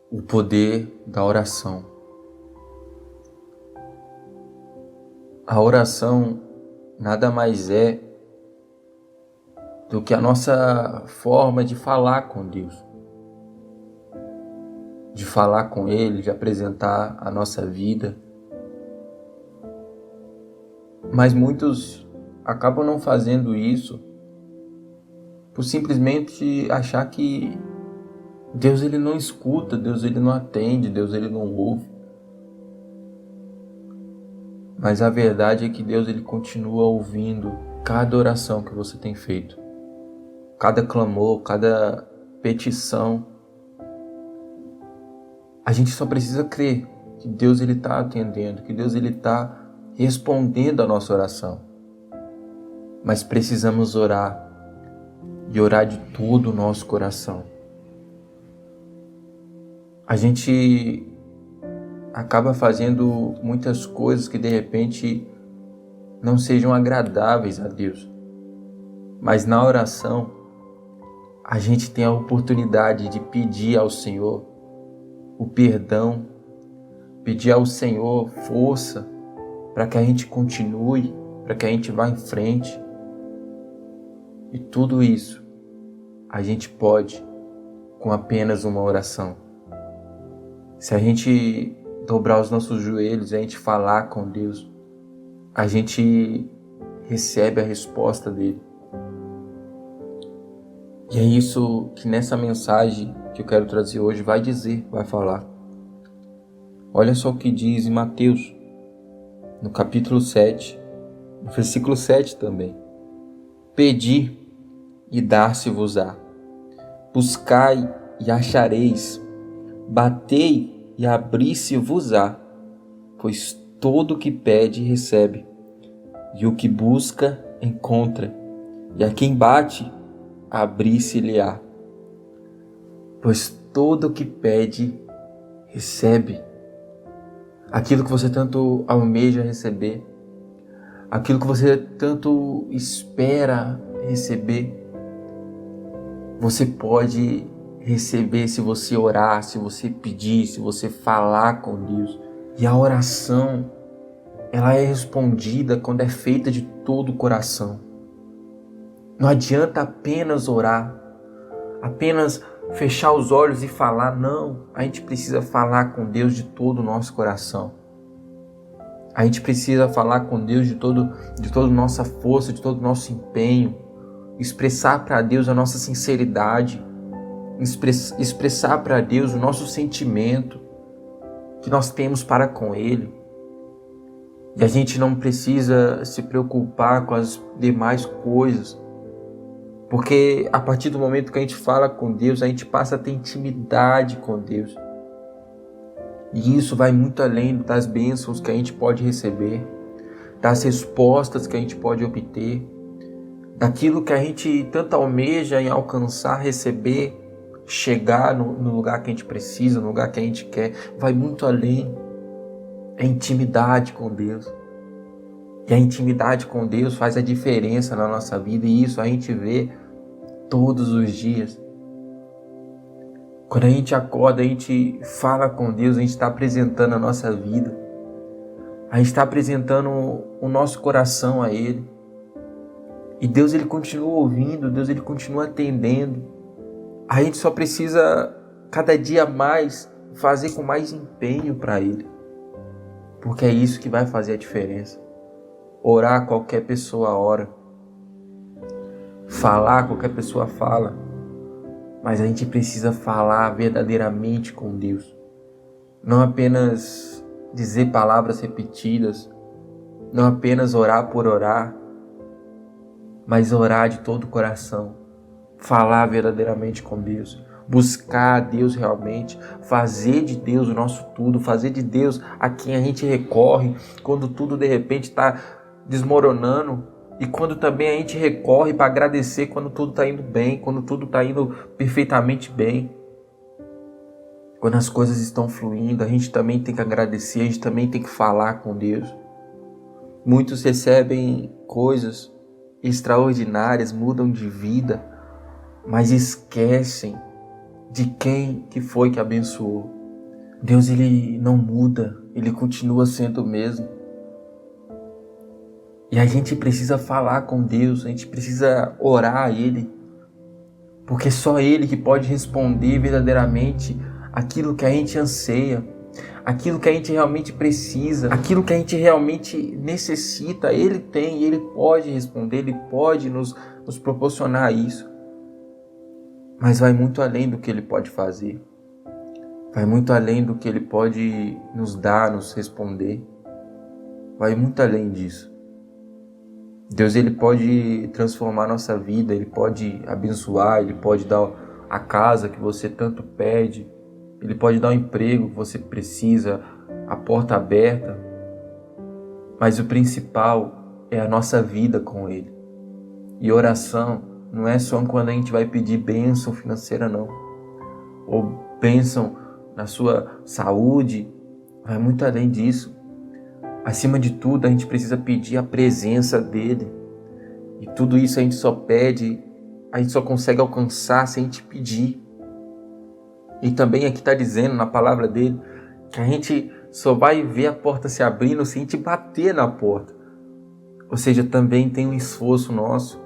o poder da oração. A oração nada mais é do que a nossa forma de falar com Deus, de falar com Ele, de apresentar a nossa vida. Mas muitos acabam não fazendo isso por simplesmente achar que Deus ele não escuta, Deus ele não atende, Deus ele não ouve. Mas a verdade é que Deus ele continua ouvindo cada oração que você tem feito, cada clamor, cada petição. A gente só precisa crer que Deus ele está atendendo, que Deus ele está respondendo a nossa oração. Mas precisamos orar e orar de todo o nosso coração. A gente acaba fazendo muitas coisas que de repente não sejam agradáveis a Deus. Mas na oração, a gente tem a oportunidade de pedir ao Senhor o perdão, pedir ao Senhor força para que a gente continue, para que a gente vá em frente. E tudo isso a gente pode com apenas uma oração. Se a gente dobrar os nossos joelhos e a gente falar com Deus, a gente recebe a resposta dele. E é isso que nessa mensagem que eu quero trazer hoje vai falar. Olha só o que diz em Mateus, no capítulo 7, no versículo 7 também. Pedi e dar-se-vos-á. Buscai e achareis. Batei e abri-se-vos-á. Pois todo o que pede recebe, e o que busca encontra, e a quem bate abri-se-lhe-á. Pois todo o que pede recebe. Aquilo que você tanto almeja receber, aquilo que você tanto espera receber, você pode receber se você orar, se você pedir, se você falar com Deus. E a oração, ela é respondida quando é feita de todo o coração. Não adianta apenas orar, apenas fechar os olhos e falar. Não, a gente precisa falar com Deus de todo o nosso coração. A gente precisa falar com Deus de toda a nossa força, de todo o nosso empenho. Expressar para Deus a nossa sinceridade. Expressar para Deus o nosso sentimento que nós temos para com Ele. E a gente não precisa se preocupar com as demais coisas. Porque a partir do momento que a gente fala com Deus, a gente passa a ter intimidade com Deus. E isso vai muito além das bênçãos que a gente pode receber, das respostas que a gente pode obter, daquilo que a gente tanto almeja em alcançar, receber, chegar no lugar que a gente precisa, no lugar que a gente quer. Vai muito além. É intimidade com Deus. E a intimidade com Deus faz a diferença na nossa vida, e isso a gente vê todos os dias. Quando a gente acorda, a gente fala com Deus, a gente está apresentando a nossa vida. A gente está apresentando o nosso coração a Ele. E Deus ele continua ouvindo, Deus ele continua atendendo. A gente só precisa cada dia mais fazer com mais empenho para Ele. Porque é isso que vai fazer a diferença. Orar, qualquer pessoa ora. Falar, qualquer pessoa fala. Mas a gente precisa falar verdadeiramente com Deus. Não apenas dizer palavras repetidas. Não apenas orar por orar. Mas orar de todo o coração. Falar verdadeiramente com Deus. Buscar a Deus realmente. Fazer de Deus o nosso tudo. Fazer de Deus a quem a gente recorre quando tudo de repente está desmoronando. E quando também a gente recorre para agradecer quando tudo está indo bem, quando tudo está indo perfeitamente bem. Quando as coisas estão fluindo, a gente também tem que agradecer, a gente também tem que falar com Deus. Muitos recebem coisas extraordinárias, mudam de vida, mas esquecem de quem que foi que abençoou. Deus, Ele não muda, Ele continua sendo o mesmo. E a gente precisa falar com Deus, a gente precisa orar a Ele, porque só Ele que pode responder verdadeiramente aquilo que a gente anseia, aquilo que a gente realmente precisa, aquilo que a gente realmente necessita. Ele tem, Ele pode responder, Ele pode nos proporcionar isso. Mas vai muito além do que Ele pode fazer. Vai muito além do que Ele pode nos dar, nos responder. Vai muito além disso. Deus, Ele pode transformar a nossa vida, Ele pode abençoar, Ele pode dar a casa que você tanto pede, Ele pode dar o emprego que você precisa, a porta aberta. Mas o principal é a nossa vida com Ele. E oração não é só quando a gente vai pedir bênção financeira, não. Ou bênção na sua saúde, vai muito além disso. Acima de tudo, a gente precisa pedir a presença dEle. E tudo isso a gente só pede, a gente só consegue alcançar se a gente pedir. E também aqui está dizendo na palavra dEle que a gente só vai ver a porta se abrindo se a gente bater na porta. Ou seja, também tem um esforço nosso.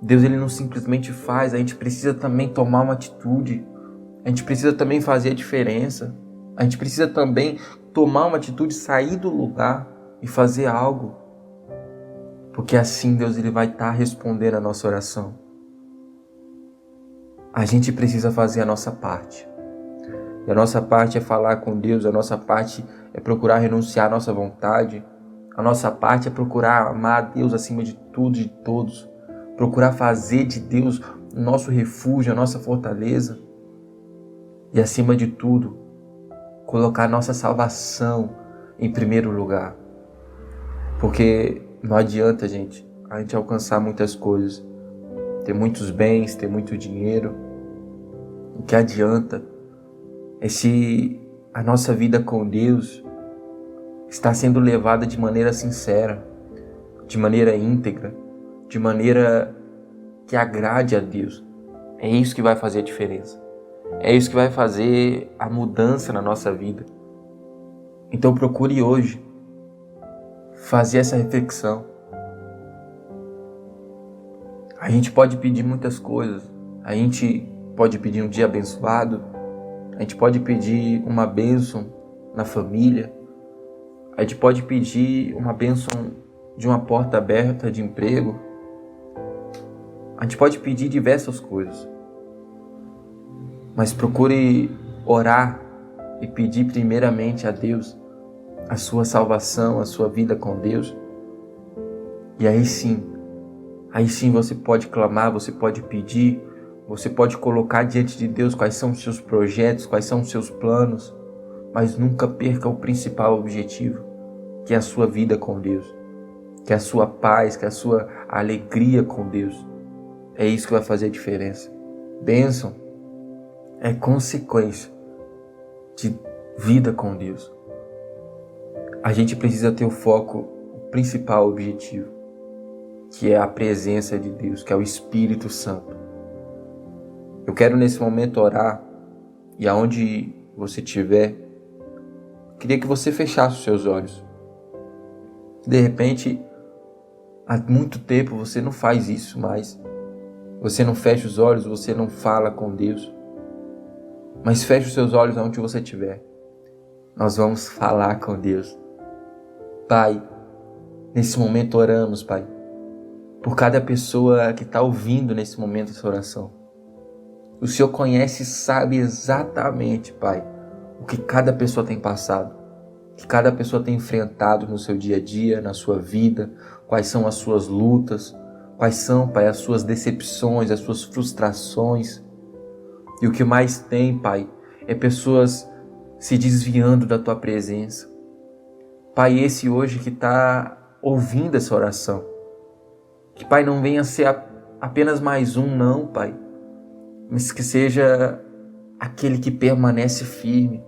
Deus, Ele não simplesmente faz, a gente precisa também tomar uma atitude. A gente precisa também fazer a diferença. A gente precisa também tomar uma atitude, sair do lugar e fazer algo. Porque assim Deus, Ele vai estar respondendo a nossa oração. A gente precisa fazer a nossa parte. E a nossa parte é falar com Deus, a nossa parte é procurar renunciar à nossa vontade. A nossa parte é procurar amar a Deus acima de tudo e de todos. Procurar fazer de Deus o nosso refúgio, a nossa fortaleza. E acima de tudo, colocar a nossa salvação em primeiro lugar. Porque não adianta, gente, a gente alcançar muitas coisas. Ter muitos bens, ter muito dinheiro. O que adianta é se a nossa vida com Deus está sendo levada de maneira sincera, de maneira íntegra, de maneira que agrade a Deus. É isso que vai fazer a diferença. É isso que vai fazer a mudança na nossa vida. Então procure hoje fazer essa reflexão. A gente pode pedir muitas coisas. A gente pode pedir um dia abençoado. A gente pode pedir uma bênção na família. A gente pode pedir uma bênção de uma porta aberta de emprego. A gente pode pedir diversas coisas. Mas procure orar e pedir primeiramente a Deus a sua salvação, a sua vida com Deus. E aí sim você pode clamar, você pode pedir, você pode colocar diante de Deus quais são os seus projetos, quais são os seus planos, mas nunca perca o principal objetivo, que é a sua vida com Deus, que é a sua paz, que é a sua alegria com Deus. É isso que vai fazer a diferença. Bênção é consequência de vida com Deus. A gente precisa ter o foco, o principal objetivo, que é a presença de Deus, que é o Espírito Santo. Eu quero nesse momento orar, e aonde você estiver, queria que você fechasse os seus olhos. De repente, há muito tempo você não faz isso mais. Você não fecha os olhos, você não fala com Deus. Mas feche os seus olhos aonde você estiver. Nós vamos falar com Deus. Pai, nesse momento oramos, Pai, por cada pessoa que está ouvindo nesse momento essa oração. O Senhor conhece e sabe exatamente, Pai, o que cada pessoa tem passado, o que cada pessoa tem enfrentado no seu dia a dia, na sua vida, quais são as suas lutas, quais são, Pai, as suas decepções, as suas frustrações. E o que mais tem, Pai, é pessoas se desviando da Tua presença. Pai, esse hoje que está ouvindo essa oração, que, Pai, não venha ser apenas mais um, não, Pai, mas que seja aquele que permanece firme,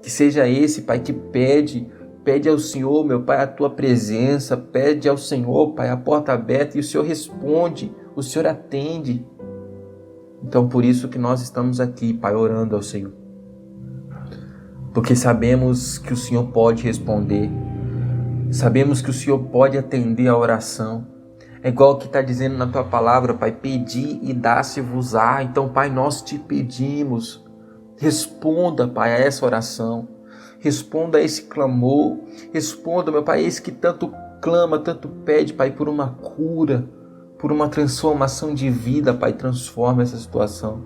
que seja esse, Pai, que pede ao Senhor, meu Pai, a Tua presença, pede ao Senhor, Pai, a porta aberta, e o Senhor responde, o Senhor atende. Então, por isso que nós estamos aqui, Pai, orando ao Senhor. porque sabemos que o Senhor pode responder, sabemos que o Senhor pode atender a oração. É igual o que está dizendo na tua palavra, Pai, pedi e dá-se-vos-á. Então, Pai, nós te pedimos, responda, Pai, a essa oração, responda a esse clamor, responda, meu Pai, esse que tanto clama, tanto pede, Pai, por uma cura, por uma transformação de vida, Pai, transforma essa situação.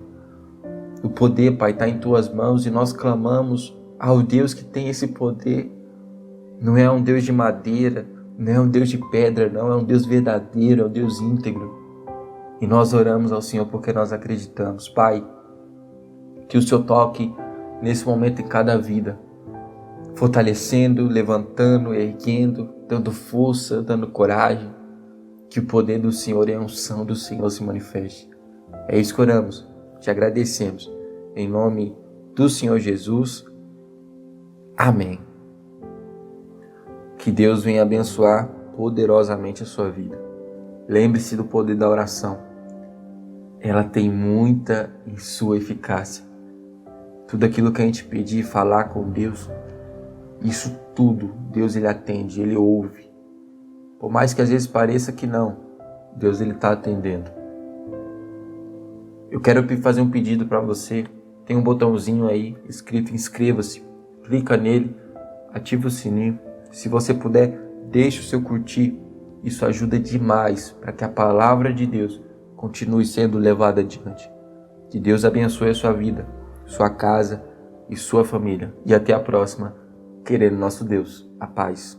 O poder, Pai, está em tuas mãos e nós clamamos ao Deus que tem esse poder. Não é um Deus de madeira, não é um Deus de pedra, não, é um Deus verdadeiro, é um Deus íntegro. E nós oramos ao Senhor porque nós acreditamos. Pai, que o Senhor toque nesse momento em cada vida, fortalecendo, levantando, erguendo, dando força, dando coragem, que o poder do Senhor e a unção do Senhor se manifeste. É isso que oramos, te agradecemos. Em nome do Senhor Jesus, amém. Que Deus venha abençoar poderosamente a sua vida. Lembre-se do poder da oração. Ela tem muita em sua eficácia. Tudo aquilo que a gente pedir, falar com Deus, isso tudo, Deus ele atende, ele ouve. Por mais que às vezes pareça que não, Deus ele está atendendo. Eu quero fazer um pedido para você. Tem um botãozinho aí escrito inscreva-se. Clica nele, ativa o sininho. Se você puder, deixe o seu curtir. Isso ajuda demais para que a palavra de Deus continue sendo levada adiante. Que Deus abençoe a sua vida, sua casa e sua família. E até a próxima, querendo nosso Deus. A paz.